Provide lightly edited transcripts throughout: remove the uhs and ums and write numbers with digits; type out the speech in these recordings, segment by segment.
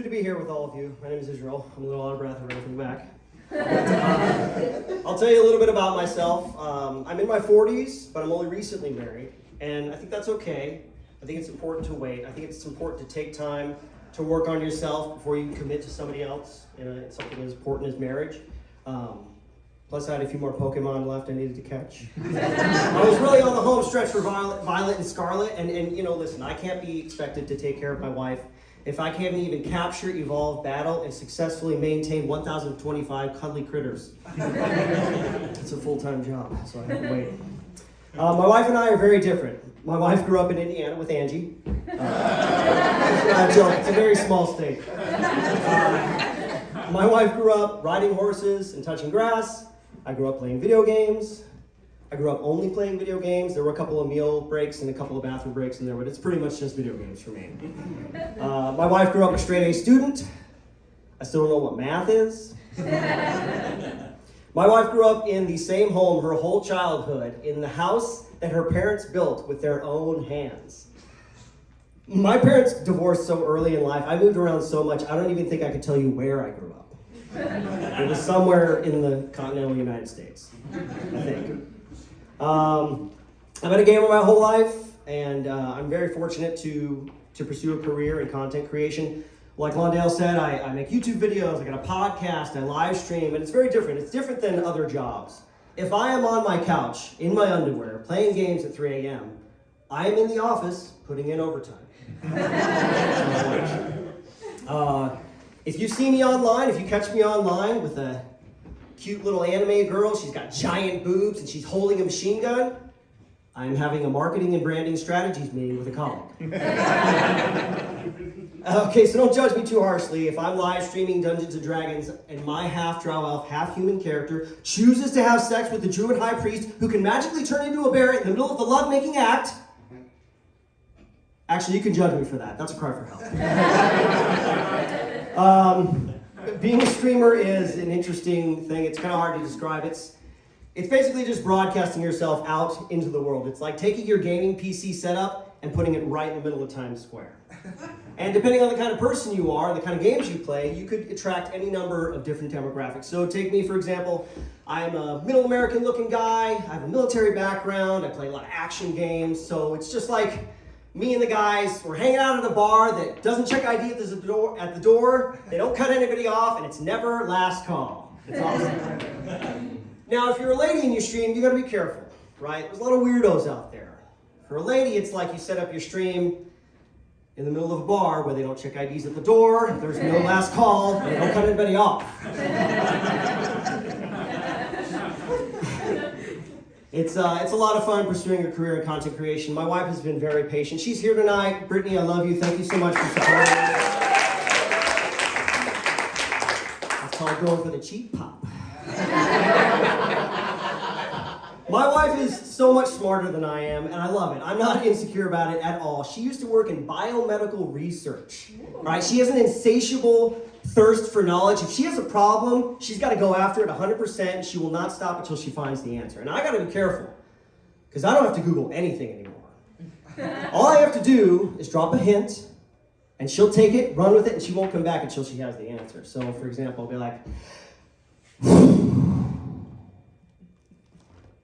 good to be here with all of you. My name is Israel. I'm a little out of breath and ready from the back. I'll tell you a little bit about myself. I'm in my 40s, but I'm only recently married, and I think that's okay. I think it's important to wait. I think it's important to take time to work on yourself before you commit to somebody else in something as important as marriage. Plus, I had a few more Pokemon left I needed to catch. I was really on the home stretch for Violet and Scarlet, and listen, I can't be expected to take care of my wife if I can't even capture, evolve, battle, and successfully maintain 1,025 cuddly critters. It's a full-time job, so I have to wait. My wife and I are very different. My wife grew up in Indiana with Angie. Not a joke, it's a very small state. My wife grew up riding horses and touching grass. I grew up playing video games. I grew up only playing video games. There were a couple of meal breaks and a couple of bathroom breaks in there, but it's pretty much just video games for me. My wife grew up a straight A student. I still don't know what math is. My wife grew up in the same home her whole childhood, in the house that her parents built with their own hands. My parents divorced so early in life. I moved around so much, I don't even think I could tell you where I grew up. It was somewhere in the continental United States, I think. I've been a gamer my whole life, and I'm very fortunate to pursue a career in content creation. Like Londale said, I make YouTube videos, I got a podcast, I live stream, and it's very different. It's different than other jobs. If I am on my couch, in my underwear, playing games at 3 a.m., I am in the office putting in overtime. If you see me online, if you catch me online with a cute little anime girl, she's got giant boobs and she's holding a machine gun, I'm having a marketing and branding strategies meeting with a colleague. Okay, so don't judge me too harshly. If I'm live streaming Dungeons & Dragons and my half-drow elf, half-human character chooses to have sex with the druid high priest who can magically turn into a bear in the middle of the love-making act, actually, you can judge me for that. That's a cry for help. Being a streamer is an interesting thing. It's kind of hard to describe. It's basically just broadcasting yourself out into the world. It's like taking your gaming PC setup and putting it right in the middle of Times Square. And depending on the kind of person you are, the kind of games you play, you could attract any number of different demographics. So take me, for example. I'm a middle American looking guy. I have a military background. I play a lot of action games. So it's just like me and the guys, we're hanging out at a bar that doesn't check ID at the door. They don't cut anybody off, and it's never last call. It's awesome. Now, if you're a lady and you stream, you gotta be careful, right? There's a lot of weirdos out there. For a lady, it's like you set up your stream in the middle of a bar where they don't check IDs at the door, there's no last call, and they don't cut anybody off. It's a lot of fun pursuing a career in content creation. My wife has been very patient. She's here tonight. Brittany, I love you. Thank you so much for supporting me. It's called going for the cheap pop. My wife is so much smarter than I am, and I love it. I'm not insecure about it at all. She used to work in biomedical research, right? She has an insatiable thirst for knowledge. If she has a problem, she's got to go after it 100%. She will not stop until she finds the answer. And I got to be careful, because I don't have to Google anything anymore. All I have to do is drop a hint, and she'll take it, run with it, and she won't come back until she has the answer. So, for example, I'll be like,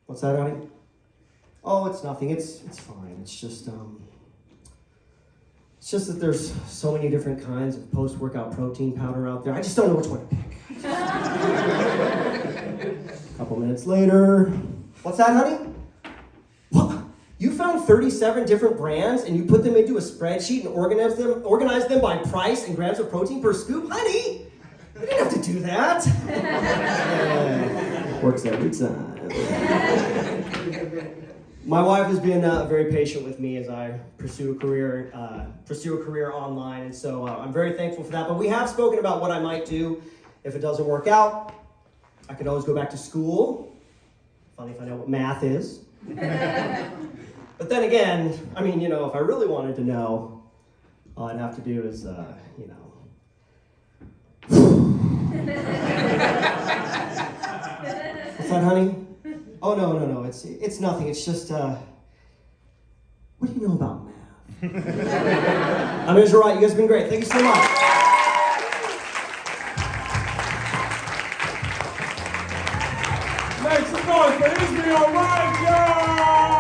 what's that, honey? Oh, it's nothing. It's fine. It's just that there's so many different kinds of post-workout protein powder out there. I just don't know which one to pick. A couple minutes later, what's that, honey? What? You found 37 different brands and you put them into a spreadsheet and organize them by price and grams of protein per scoop? Honey, you didn't have to do that. Works every time. My wife has been very patient with me as I pursue a career online, and so I'm very thankful for that. But we have spoken about what I might do if it doesn't work out. I could always go back to school, finally find out what math is. But then again, I mean, if I really wanted to know, all I'd have to do is, What's that, honey? Oh, no, it's nothing. It's just, what do you know about math? I'm Izzy, Wright. You guys have been great. Thank you so much. Make some noise for Izzy on Wright, y'all!